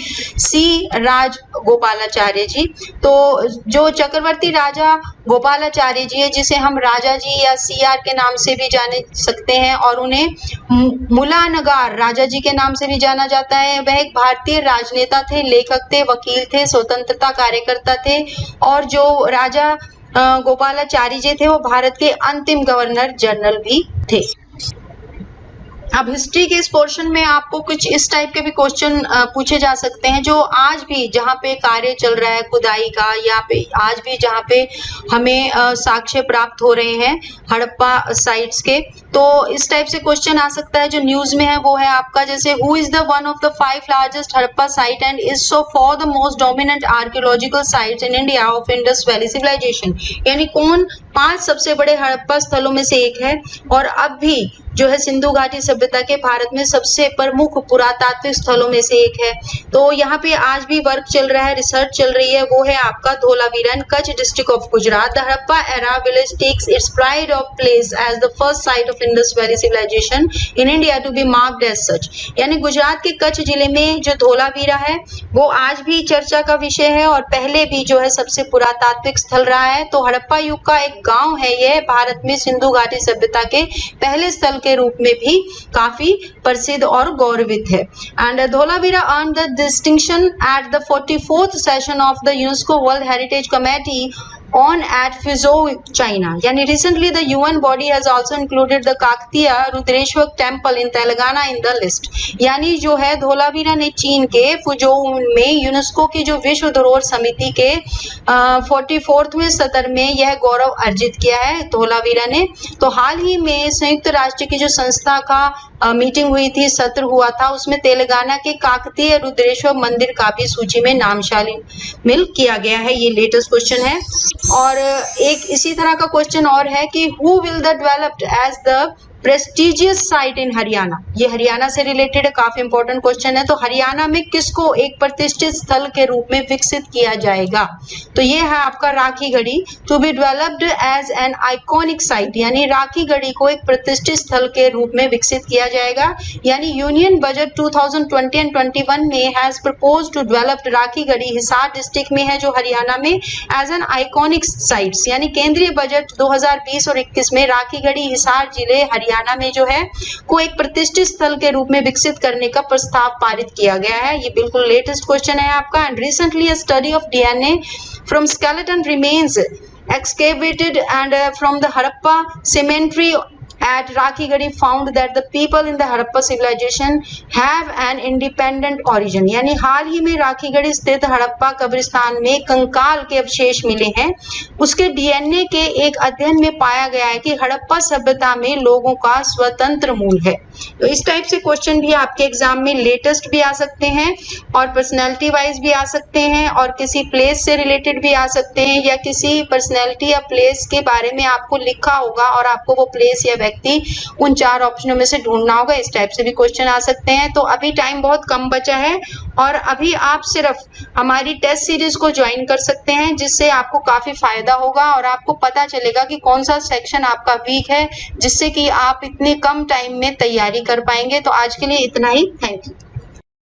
सी राज गोपालाचार्य जी। तो जो चक्रवर्ती राजा गोपालाचार्य जी है, जिसे हम राजा जी या सीआर के नाम से भी जाने सकते हैं और उन्हें मुलानगार राजा जी के नाम से भी जाना जाता है, वह एक भारतीय राजनेता थे, लेखक थे, वकील थे, स्वतंत्रता कार्यकर्ता थे और जो राजा गोपालाचारी जी थे वो भारत के अंतिम गवर्नर जनरल भी थे। अब हिस्ट्री के इस पोर्शन में आपको कुछ इस टाइप के भी क्वेश्चन पूछे जा सकते हैं, जो आज भी जहाँ पे कार्य चल रहा है खुदाई का, या पे आज भी जहाँ पे हमें साक्ष्य प्राप्त हो रहे हैं हड़प्पा साइट्स के, तो इस टाइप से क्वेश्चन आ सकता है। जो न्यूज में है वो है आपका, जैसे who is the one of the 5 largest Harappa site and is so for the most dominant archaeological sites in India of Indus valley civilisation, यानी कौन 5 सबसे बड़े हड़प्पा स्थलों में से एक है और अब भी जो है सिंधु घाटी सभ्यता के भारत में सबसे प्रमुख पुरातात्विक स्थलों में से एक है। तो यहाँ पे आज भी वर्क चल रहा है, रिसर्च चल रही है, वो है आपका Dholavira in Kutch district of Gujarat. The Harappa era village takes its pride of place as the first site of Indus valley civilisation in India to be marked as such, यानी गुजरात के कच्छ जिले में जो धोलावीरा है वो आज भी चर्चा का विषय है और पहले भी जो है सबसे पुरातात्विक स्थल रहा है। तो हड़प्पा युग का एक गाँव है, यह भारत में सिंधु घाटी सभ्यता के पहले स्थल के रूप में भी काफी प्रसिद्ध और गौरवित है। And Dholavira earn the distinction at the 44th session of the UNESCO world heritage committee on at Fuzhou, China. Yani recently the UN body has also included the Kakatiya Rudreshwar temple in Telangana in the list. यानी जो है धोलावीरा ने चीन के फुजोउ में UNESCO की जो विश्व धरोहर समिति के 44वें सत्र में यह गौरव अर्जित किया है धोलावीरा ने। तो हाल ही में संयुक्त राष्ट्र की जो संस्था का मीटिंग हुई थी, सत्र हुआ था, उसमें तेलंगाना के काकतीय रुद्रेश्वर मंदिर का भी सूची में नाम शामिल किया गया है। ये लेटेस्ट क्वेश्चन है। और एक इसी तरह का क्वेश्चन और है कि who will the developed as the prestigious site in Haryana, ये हरियाणा से रिलेटेड है, काफी इंपॉर्टेंट क्वेश्चन है। तो हरियाणा में किसको एक प्रतिष्ठित स्थल के रूप में विकसित किया जाएगा? तो ये है आपका Rakhi Garhi, to be developed as an iconic site, यानी राखी गढ़ी को एक प्रतिष्ठित स्थल के रूप में विकसित किया जाएगा। यानी यूनियन बजट 2020 एंड 21 में has propose to develop Rakhi Garhi Hisar district में है जो हरियाणा में एज एन आइकॉनिक साइट्स, यानी केंद्रीय बजट 2020 और 21 में राखी गढ़ी हिसार जिले हरियाणा में जो है को एक प्रतिष्ठित स्थल के रूप में विकसित करने का प्रस्ताव पारित किया गया है। ये बिल्कुल लेटेस्ट क्वेश्चन है आपका। And recently a study of DNA from skeleton remains excavated and from the Harappa cemetery at Rakhigadi found that the people in the Harappa civilization have an independent origin, यानी हाल ही में राखीगढ़ी स्थित हड़प्पा कब्रिस्तान में कंकाल के अवशेष मिले हैं। उसके डीएनए के एक अध्ययन में पाया गया है कि हड़प्पा सभ्यता में लोगों का स्वतंत्र मूल है। तो इस टाइप से क्वेश्चन भी आपके एग्जाम में लेटेस्ट भी आ सकते हैं और पर्सनैलिटी वाइज भी आ सकते हैं और किसी प्लेस से रिलेटेड भी आ सकते हैं, या किसी पर्सनैलिटी या प्लेस के बारे में आपको लिखा होगा और आपको वो प्लेस या व्यक्ति उन 4 ऑप्शनों में से ढूंढना होगा। इस टाइप से भी क्वेश्चन आ सकते हैं। तो अभी टाइम बहुत कम बचा है और अभी आप सिर्फ हमारी टेस्ट सीरीज को ज्वाइन कर सकते हैं, जिससे आपको काफी फायदा होगा और आपको पता चलेगा कि कौन सा सेक्शन आपका वीक है, जिससे कि आप इतने कम टाइम में तैयारी कर पाएंगे। तो आज के लिए इतना ही। Thank you.